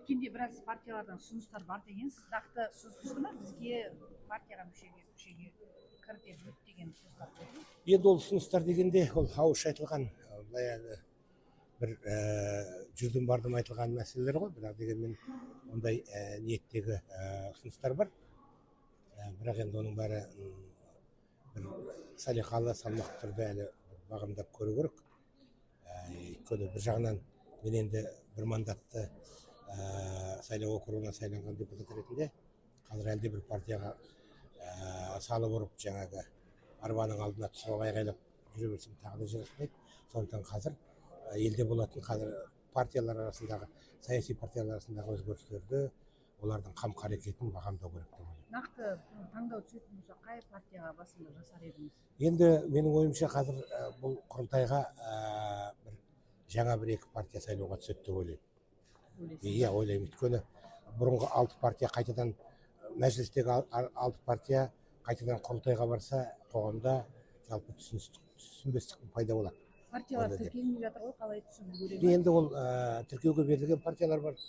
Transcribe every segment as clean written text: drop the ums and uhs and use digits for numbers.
өткенде біраз партиялардан ұсыныстар бар дегенсіз. Нақты ұсынысты ма бізге партияға мүшеге кір деп өт деген ұсыныстар болды? Енді ол ұсыныстар дегенде ол ауызша айтылған баяғы бір жүздің бардым айтылған мәселелер ғой, бірақ дегенмен ондай ниеттегі ұсыныстар бар. Бірақ енді оның бәрі бір салиқалы, салмақты түрде әлі бағамдап көру керек. Өйткені бір жағынан мен енді бір мандатты сайлау округынан сайланған депутат ретінде қазір әлде бір партияға салып ұрып жаңағы арбаның алдына түсіп айғайлап жүре берсем тағы да жараспайды. Сондықтан қазір елде болатын қазір партиялар арасындағы, саяси партиялар арасындағы өзгерістерді, олардың қам қарекетін бағамдау керек деп ойлаймын. Нақты таңдау түсетін болса, қай партияға басымдық жасар едіңіз? Енді менің ойымша қазір бұл құрылтайға бір жаңа бір екі партия сайлауға түседі деп ойлаймын. Иә, ойлаймын. Өйткені бұрынғы 6 партия қайтадан мәжілістегі 6 партия қайтадан құрылтайға барса, қоғамда жалпы түсінбестік пайда болады. Партиялар тіркелмей жатыр ғой, қалай түсініп көре? Енді ол тіркеуге берілген партиялар бар,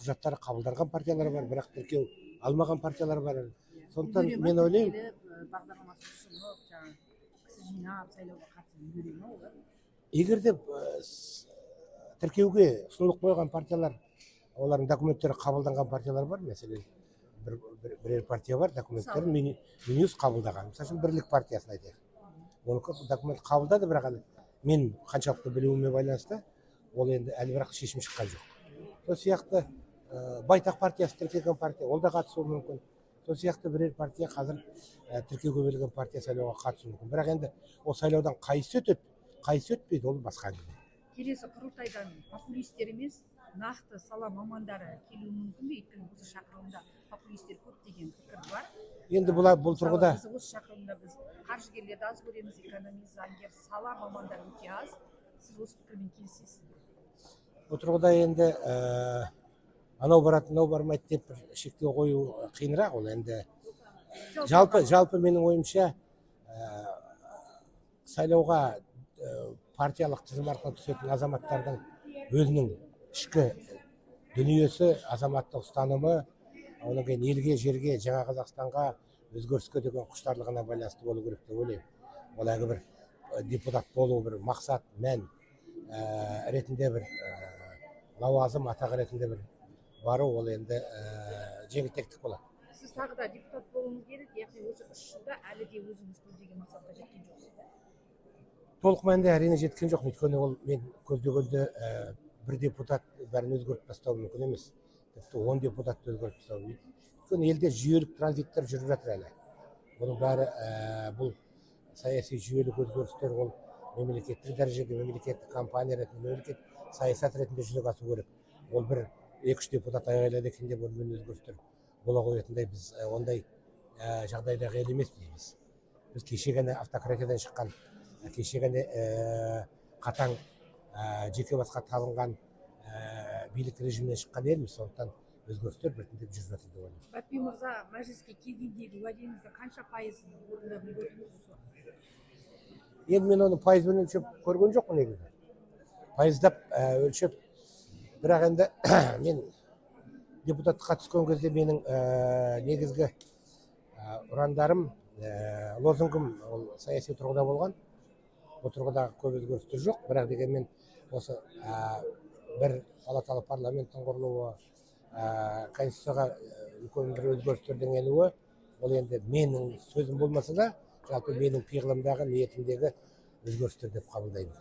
құжаттары қабылданған партиялар бар, бірақ тіркеу алмаған партиялар бар. Сондықтан мен ойлаймын, бағдарламасы ұсынып, жаңағы кісі жинап сайлауға қатысып үлгере ме олар? егер де тіркеуге ұсынылып қойған партиялар, олардың документтері қабылданған партиялар бар. Мәселен, бірер партия бар, документтерін Минюс қабылдаған. Мысалы үшін Бірлік партиясын айтайық. Оны документ қабылдады, бірақ мен қаншалықты білуіме байланысты, ол енді әлі бірақ шешім шыққан жоқ. Сол сияқты Байтақ партиясы тіркелген партия, ол да қатысуы мүмкін. Сол сияқты бірер партия қазір тіркеуге берілген партия сайлауға қатысуы мүмкін. Бірақ енді ол сайлаудан қайсы өтеді, қайсы өтпейді, ол басқа әңгіме. Келесі құрылтайдан популистер емес, нақты сала мамандары келуі мүмкін бе? Өйткені осы шақырылымда популистер көп деген пікір бар. Енді бұл тұрғыда осы шақырылымда біз қаржыгерлерді аз көреміз, экономист, заңгер, сала мамандары өте аз. Сіз осы пікірмен келісесіз бе? Бұл тұрғыда енді анау барады, мынау бармайды деп шектеу қою қиынырақ. Ол енді жалпы менің ойымша сайлауға партиялық тізім арқылы түсетін азаматтардың өзінің ішкі дүниесі, азаматтық ұстанымы, одан кейін елге, жерге, жаңа Қазақстанға өзгеріске деген құштарлығына байланысты болу керек деп ойлаймын. Ол әлгі бір депутат болу бір мақсат, мән ретінде бір лауазым, атақ ретінде бір бару, ол енді жеңілтектік болады. Сіз тағы да депутат болуыңыз керек, яғни осы 3 жылда әлі де өзіңіз көздеген мақсатқа жеткен жоқсыз. Толық мәнінде әрине жеткен жоқ. Өйткені ол мен көздегенде бір депутат бәрін өзгертіп тастау мүмкін емес. Тіпті 10 депутатты өзгертіп тастау. Өйткені елде жүйелік транзиттер жүріп жатыр әлі. Бұның бәрі бұл саяси жүйелік өзгерістер, ол мемлекеттік дәрежеде, мемлекеттік компания ретінде, мемлекет саясат ретінде жүзеге асу керек. Ол бір 2-3 депутат айғайлады екен деп онымен өзгерістер бола қоятындай біз ондай жағдайдағы ел емеспіз. Біз кеше ғана автократиядан шыққан, кеше ғана қатаң жеке басқа табынған билік режимінен шыққан елміз. Сондықтан өзгерістер біртіндеп жүріп жатыр деп ойлаймын. Бәпи мырза, мәжіліске келгендегі уәдеңізді қанша пайыз орындап үлгердіңіз? Енді мен оны пайызбен өлшеп көрген жоқпын негізі. Пайыздап өлшеп, бірақ енді мен депутатқа түскен кезде менің негізгі ұрандарым, лозунгым ол саяси тұрғыда болған. Бұл тұрғыда көп өзгерістер жоқ, бірақ дегенмен осы бір палаталы парламенттің құрылуы, конституцияға үлкен бір өзгерістердің енуі, ол енді менің сөзім болмаса да, жалпы менің пиғылымдағы, ниетімдегі өзгерістер деп қабылдаймын.